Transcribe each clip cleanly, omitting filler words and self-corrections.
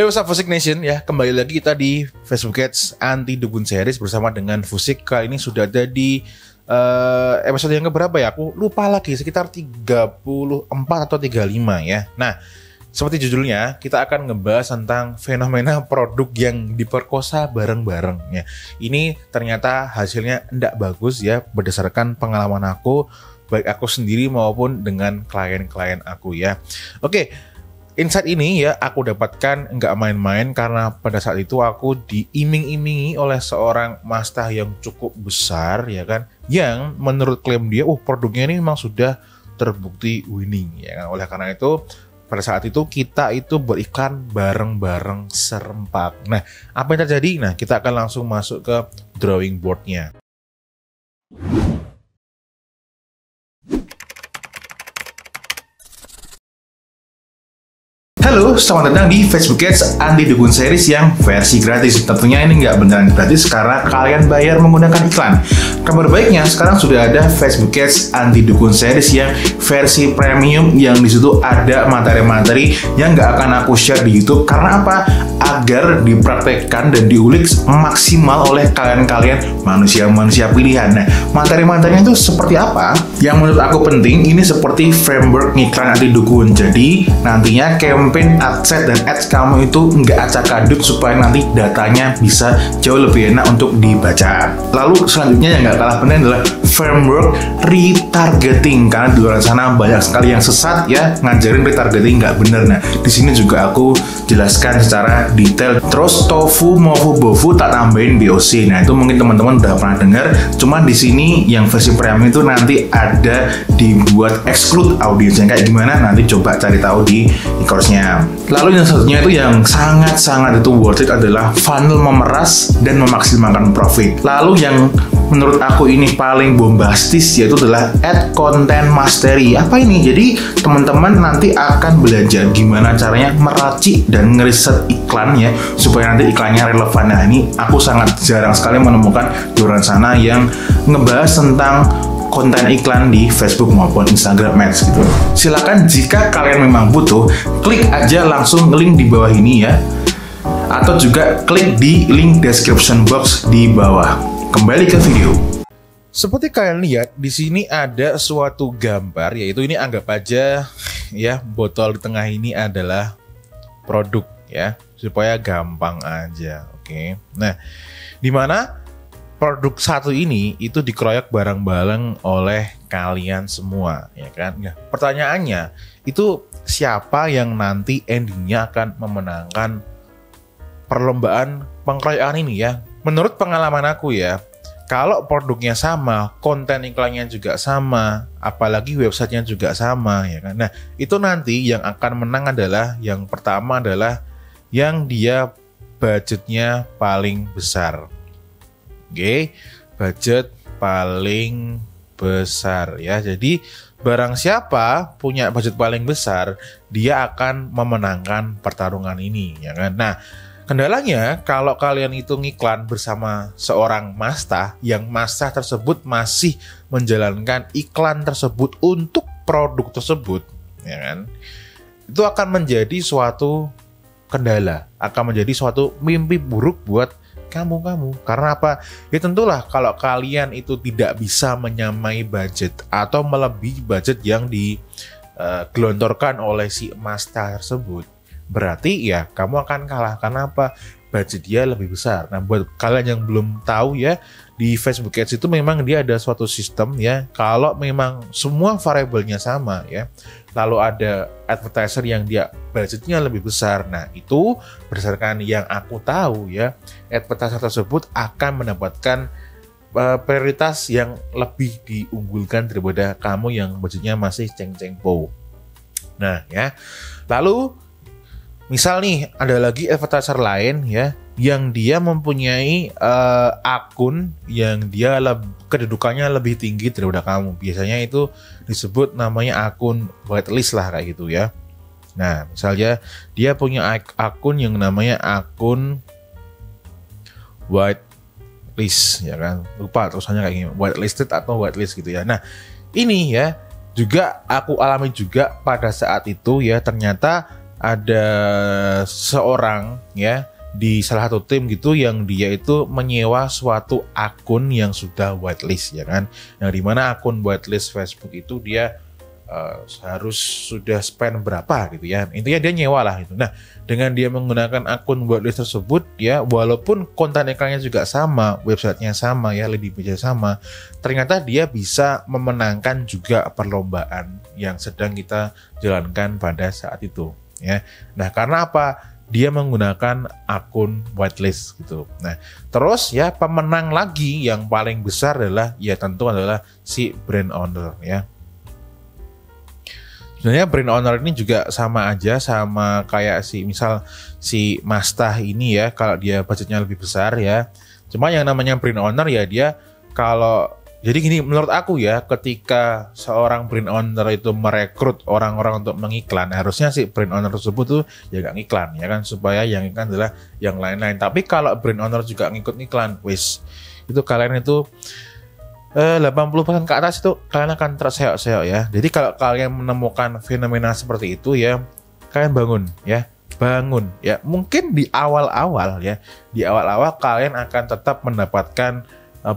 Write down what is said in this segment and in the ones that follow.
Hey, what's up Fusik Nation ya, kembali lagi kita di Facebook Ads Anti Dukun Series bersama dengan Fusik. Kali ini sudah ada di episode yang keberapa ya, aku lupa lagi, sekitar 34 atau 35 ya. Nah, seperti judulnya, kita akan ngebahas tentang fenomena produk yang diperkosa bareng-bareng ya. Ini ternyata hasilnya tidak bagus ya, berdasarkan pengalaman aku, baik aku sendiri maupun dengan klien-klien aku ya. Oke, insight ini ya aku dapatkan nggak main-main, karena pada saat itu aku diiming-imingi oleh seorang mastah yang cukup besar ya kan, yang menurut klaim dia, produknya ini memang sudah terbukti winning ya kan. Oleh karena itu pada saat itu kita itu beriklan bareng-bareng serempak. Nah, apa yang terjadi? Nah, kita akan langsung masuk ke drawing boardnya. Halo, selamat datang di Facebook Ads Anti Dukun Series yang versi gratis. Tentunya ini nggak beneran gratis karena kalian bayar menggunakan iklan. Kabar baiknya sekarang sudah ada Facebook Ads Anti Dukun Series yang versi premium, yang disitu ada materi-materi yang nggak akan aku share di YouTube. Karena apa? Agar dipraktekkan dan diulik maksimal oleh kalian-kalian manusia-manusia pilihan. Nah, materi-materinya itu seperti apa? Yang menurut aku penting, ini seperti framework iklan anti dukun. Jadi nantinya campaign, adset, dan ads kamu itu nggak acak-aduk supaya nanti datanya bisa jauh lebih enak untuk dibaca. Lalu selanjutnya yang nggak kalah penting adalah framework retargeting, karena di luar sana banyak sekali yang sesat ya, ngajarin retargeting nggak bener. Nah, di sini juga aku jelaskan secara detail. Terus tofu, mofu, bofu tak tambahin BOC. Nah, itu mungkin teman-teman udah pernah dengar. Cuma di sini yang versi premium itu nanti ada dibuat exclude audiensnya kayak gimana, nanti coba cari tahu di e-course-nya. Lalu yang satunya itu yang sangat-sangat itu worth it adalah funnel memeras dan memaksimalkan profit. Lalu yang menurut aku ini paling bombastis yaitu adalah ad content mastery. Apa ini? Jadi teman-teman nanti akan belajar gimana caranya meracik dan ngeriset iklan ya, supaya nanti iklannya relevan. Nah, ini aku sangat jarang sekali menemukan di luar sana yang ngebahas tentang konten iklan di Facebook maupun Instagram Ads gitu. Silakan jika kalian memang butuh, klik aja langsung link di bawah ini ya, atau juga klik di link description box di bawah. Kembali ke video. Seperti kalian lihat di sini ada suatu gambar, yaitu ini anggap aja ya, botol di tengah ini adalah produk ya, supaya gampang aja. Oke. Nah, di mana produk satu ini itu dikeroyok bareng-bareng oleh kalian semua ya kan. Nah, pertanyaannya itu siapa yang nanti endingnya akan memenangkan perlombaan pengkeroyokan ini ya? Menurut pengalaman aku ya, kalau produknya sama, konten iklannya juga sama, apalagi websitenya juga sama ya kan. Nah, itu nanti yang akan menang adalah yang pertama adalah yang dia budgetnya paling besar. Oke, budget paling besar ya. Jadi barang siapa punya budget paling besar, dia akan memenangkan pertarungan ini ya kan. Nah, kendalanya kalau kalian itu ngiklan bersama seorang mastah, yang mastah tersebut masih menjalankan iklan tersebut untuk produk tersebut ya kan, itu akan menjadi suatu kendala, akan menjadi suatu mimpi buruk buat kamu. Karena apa? Ya tentulah kalau kalian itu tidak bisa menyamai budget atau melebihi budget yang digelontorkan oleh si mastah tersebut, berarti ya kamu akan kalah. Karena apa? Budget dia lebih besar. Nah, buat kalian yang belum tahu ya, di Facebook Ads itu memang dia ada suatu sistem ya, kalau memang semua variabelnya sama ya, lalu ada advertiser yang dia budgetnya lebih besar. Nah, itu berdasarkan yang aku tahu ya, advertiser tersebut akan mendapatkan prioritas yang lebih diunggulkan daripada kamu yang budgetnya masih ceng-ceng-po. Nah ya, lalu misal nih ada lagi advertiser lain ya, yang dia mempunyai akun yang dia kedudukannya lebih tinggi daripada kamu. Biasanya itu disebut namanya akun whitelist lah kayak gitu ya. Nah, misalnya dia punya akun yang namanya akun whitelist ya kan. Lupa terusannya kayak gini, whitelisted atau whitelist gitu ya. Nah, ini ya juga aku alami juga pada saat itu ya, ternyata ada seorang ya di salah satu tim gitu yang dia itu menyewa suatu akun yang sudah whitelist ya kan, yang dimana akun whitelist Facebook itu dia harus sudah spend berapa gitu ya, intinya dia nyewa lah itu. Nah, dengan dia menggunakan akun whitelist tersebut ya, walaupun konten iklannya juga sama, websitenya sama ya, landing page sama, ternyata dia bisa memenangkan juga perlombaan yang sedang kita jalankan pada saat itu ya. Nah, karena apa? Dia menggunakan akun whitelist gitu. Nah, terus ya pemenang lagi yang paling besar adalah ya tentu adalah si brand owner ya. Sebenarnya brand owner ini juga sama aja, sama kayak misal si Mastah ini ya, kalau dia budgetnya lebih besar ya. Cuma yang namanya brand owner ya dia jadi gini, menurut aku ya, ketika seorang brand owner itu merekrut orang-orang untuk mengiklan, harusnya si brand owner tersebut tuh ya gak ngiklan ya kan, supaya yang iklan adalah yang lain-lain. Tapi kalau brand owner juga ngikut iklan, itu kalian itu 80% ke atas itu kalian akan terseok-seok ya. Jadi kalau kalian menemukan fenomena seperti itu ya, kalian bangun ya. Mungkin di awal-awal kalian akan tetap mendapatkan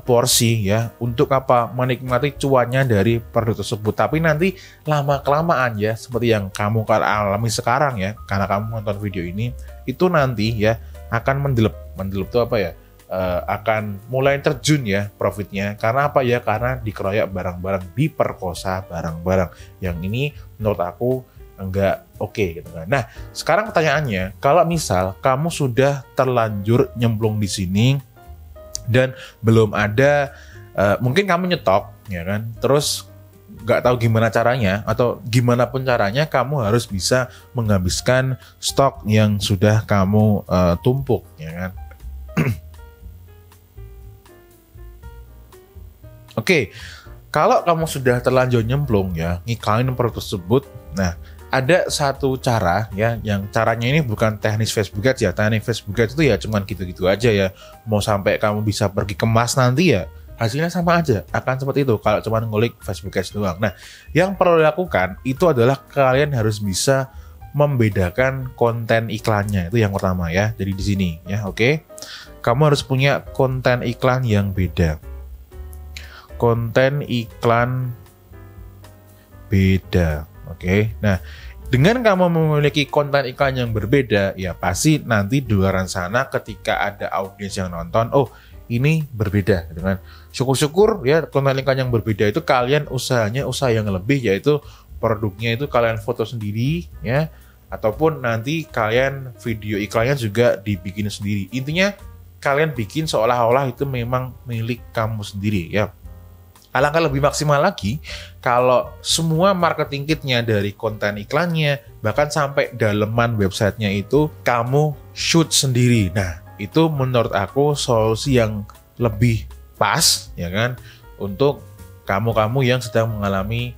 porsi ya, untuk apa? Menikmati cuannya dari produk tersebut. Tapi nanti lama-kelamaan ya, seperti yang kamu alami sekarang ya, karena kamu nonton video ini, itu nanti ya akan mendelep itu apa ya? Akan mulai terjun ya profitnya. Karena apa ya? Karena dikeroyok barang-barang, diperkosa barang-barang. Yang ini menurut aku enggak oke gitu kan. Nah, sekarang pertanyaannya, kalau misal kamu sudah terlanjur nyemplung di sini dan belum ada, mungkin kamu nyetok ya kan, terus nggak tahu gimana caranya, atau gimana pun caranya kamu harus bisa menghabiskan stok yang sudah kamu tumpuk ya kan. Oke, kalau kamu sudah terlanjur nyemplung ya, ngiklanin produk tersebut, nah ada satu cara ya, yang caranya ini bukan teknis Facebook Ads ya. Teknis Facebook Ads itu ya cuman gitu-gitu aja ya. Mau sampai kamu bisa pergi kemas nanti ya, hasilnya sama aja, akan seperti itu kalau cuman ngulik Facebook Ads doang. Nah, yang perlu dilakukan itu adalah kalian harus bisa membedakan konten iklannya, itu yang pertama ya. Jadi di sini ya, oke. Kamu harus punya konten iklan yang beda. Konten iklan beda. Oke. Nah, dengan kamu memiliki konten iklan yang berbeda, ya pasti nanti di luar sana ketika ada audiens yang nonton, oh ini berbeda dengan syukur-syukur ya, konten iklan yang berbeda itu kalian usahanya usaha yang lebih, yaitu produknya itu kalian foto sendiri ya, ataupun nanti kalian video iklannya juga dibikin sendiri. Intinya kalian bikin seolah-olah itu memang milik kamu sendiri ya. Alangkah lebih maksimal lagi kalau semua marketing kitnya dari konten iklannya, bahkan sampai daleman websitenya itu kamu shoot sendiri. Nah, itu menurut aku solusi yang lebih pas ya kan, untuk kamu-kamu yang sedang mengalami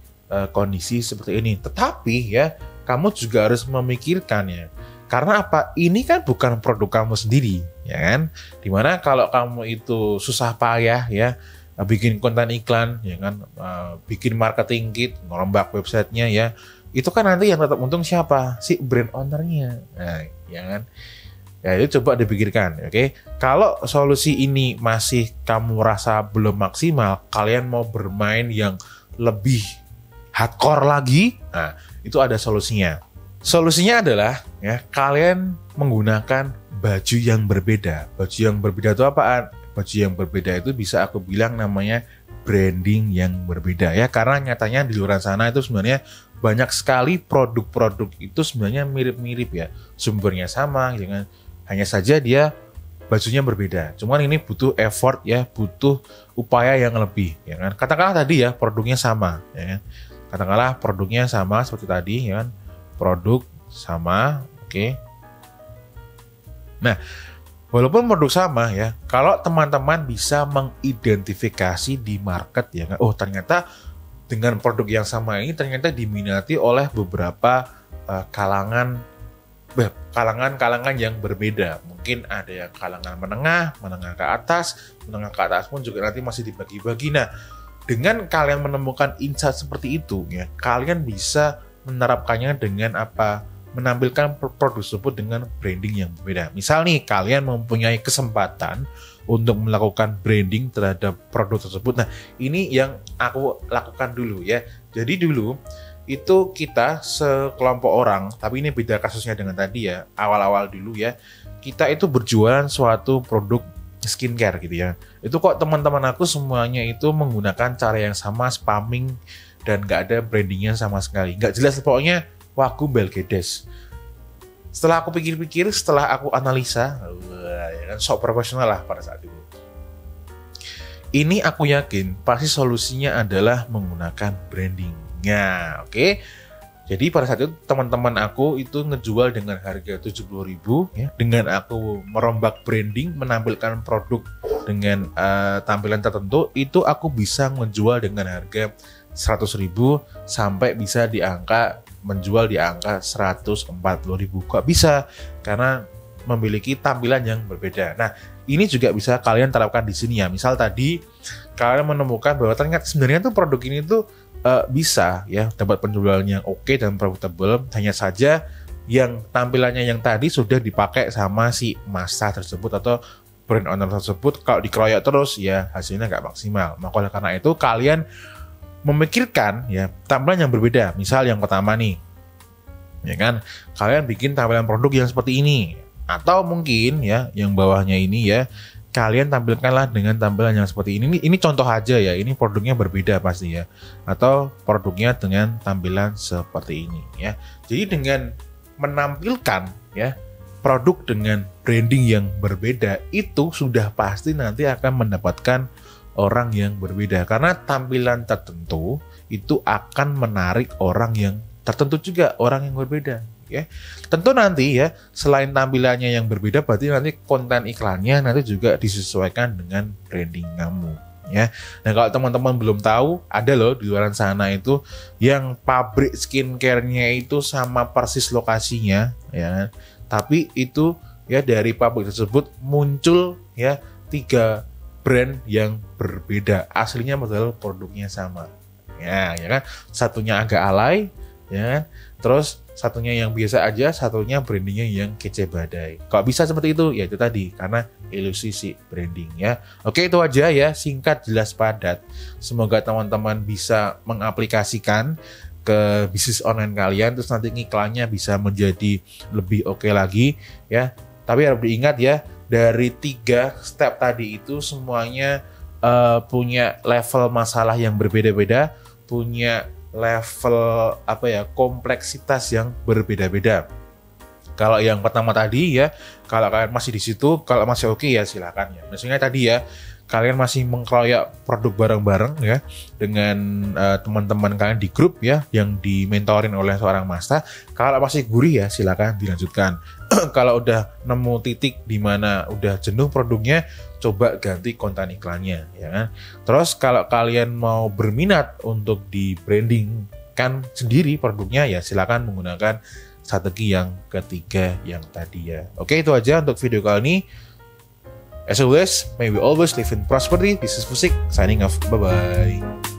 kondisi seperti ini. Tetapi ya, kamu juga harus memikirkan ya, karena apa? Ini kan bukan produk kamu sendiri ya kan, dimana kalau kamu itu susah payah ya bikin konten iklan ya kan, bikin marketing kit, ngerombak websitenya ya, itu kan nanti yang tetap untung siapa? Si brand ownernya. Nah, ya kan? Ya itu coba dipikirkan, oke? Kalau solusi ini masih kamu rasa belum maksimal, kalian mau bermain yang lebih hardcore lagi, nah itu ada solusinya. Solusinya adalah ya, kalian menggunakan baju yang berbeda. Baju yang berbeda itu apaan? Baju yang berbeda itu bisa aku bilang namanya branding yang berbeda ya, karena nyatanya di luar sana itu sebenarnya banyak sekali produk-produk itu sebenarnya mirip-mirip ya, sumbernya sama gitu kan, hanya saja dia bajunya berbeda. Cuman ini butuh effort ya, butuh upaya yang lebih ya kan. Katakanlah tadi ya produknya sama ya kan, katakanlah produknya sama seperti tadi ya kan, produk sama, oke. Nah, walaupun produk sama ya, kalau teman-teman bisa mengidentifikasi di market ya kan, oh ternyata dengan produk yang sama ini ternyata diminati oleh beberapa kalangan yang berbeda. Mungkin ada yang kalangan menengah ke atas pun juga nanti masih dibagi-bagi. Nah, dengan kalian menemukan insight seperti itu ya, kalian bisa menerapkannya dengan apa? menampilkan produk tersebut dengan branding yang berbeda. Misal nih, kalian mempunyai kesempatan untuk melakukan branding terhadap produk tersebut. Nah, ini yang aku lakukan dulu ya. Jadi dulu itu kita sekelompok orang, tapi ini beda kasusnya dengan tadi ya, awal-awal dulu ya, kita itu berjualan suatu produk skincare gitu ya. Itu kok teman-teman aku semuanya itu menggunakan cara yang sama, spamming, dan gak ada brandingnya sama sekali. Gak jelas pokoknya, waku belgedes. Setelah aku pikir-pikir, setelah aku analisa, ya kan, sok profesional lah pada saat itu. Ini aku yakin pasti solusinya adalah menggunakan branding. Nah, oke. Jadi pada saat itu teman-teman aku itu ngejual dengan harga 70.000 ya. Dengan aku merombak branding, menampilkan produk dengan tampilan tertentu, itu aku bisa ngejual dengan harga 100.000 sampai bisa menjual di angka 140.000. Kok bisa? Karena memiliki tampilan yang berbeda. Nah, ini juga bisa kalian terapkan di sini ya. Misal tadi kalian menemukan bahwa ternyata sebenarnya tuh produk ini tuh bisa ya dapat penjualan yang oke dan profitable, hanya saja yang tampilannya yang tadi sudah dipakai sama si masa tersebut atau brand owner tersebut. Kalau dikeroyok terus ya hasilnya nggak maksimal. Maka oleh karena itu kalian memikirkan ya tampilan yang berbeda. Misal yang pertama nih, ya kan, kalian bikin tampilan produk yang seperti ini, atau mungkin ya yang bawahnya ini ya, kalian tampilkanlah dengan tampilan yang seperti ini. Ini contoh aja ya, ini produknya berbeda pasti ya, atau produknya dengan tampilan seperti ini ya. Jadi dengan menampilkan ya produk dengan branding yang berbeda, itu sudah pasti nanti akan mendapatkan orang yang berbeda, karena tampilan tertentu itu akan menarik orang yang tertentu juga, orang yang berbeda ya. Tentu nanti ya selain tampilannya yang berbeda, berarti nanti konten iklannya nanti juga disesuaikan dengan branding kamu ya. Nah, kalau teman-teman belum tahu, ada loh di luar sana itu yang pabrik skincare-nya itu sama persis lokasinya ya, tapi itu ya dari pabrik tersebut muncul ya 3 brand yang berbeda, aslinya padahal produknya sama ya kan. Satunya agak alay ya kan, terus satunya yang biasa aja, satunya brandingnya yang kece badai. Kok bisa seperti itu? Ya itu tadi, karena ilusi si branding ya. Oke, itu aja ya, singkat, jelas, padat. Semoga teman-teman bisa mengaplikasikan ke bisnis online kalian, terus nanti iklannya bisa menjadi lebih oke lagi ya. Tapi harus diingat ya, dari 3 step tadi itu semuanya punya level masalah yang berbeda-beda, punya level kompleksitas yang berbeda-beda. Kalau yang pertama tadi ya, kalau kalian masih di situ, kalau masih oke ya silakan ya. Misalnya tadi ya, kalian masih mengkeroyok produk bareng-bareng ya dengan teman-teman kalian di grup ya yang dimentorin oleh seorang master. Kalau masih gurih ya silakan dilanjutkan. Kalau udah nemu titik di mana udah jenuh produknya, coba ganti konten iklannya ya kan. Terus kalau kalian mau berminat untuk di branding kan sendiri produknya, ya silakan menggunakan strategi yang ketiga yang tadi ya. Oke, itu aja untuk video kali ini. As always, may we always live in prosperity. This is Fusik signing off. Bye bye.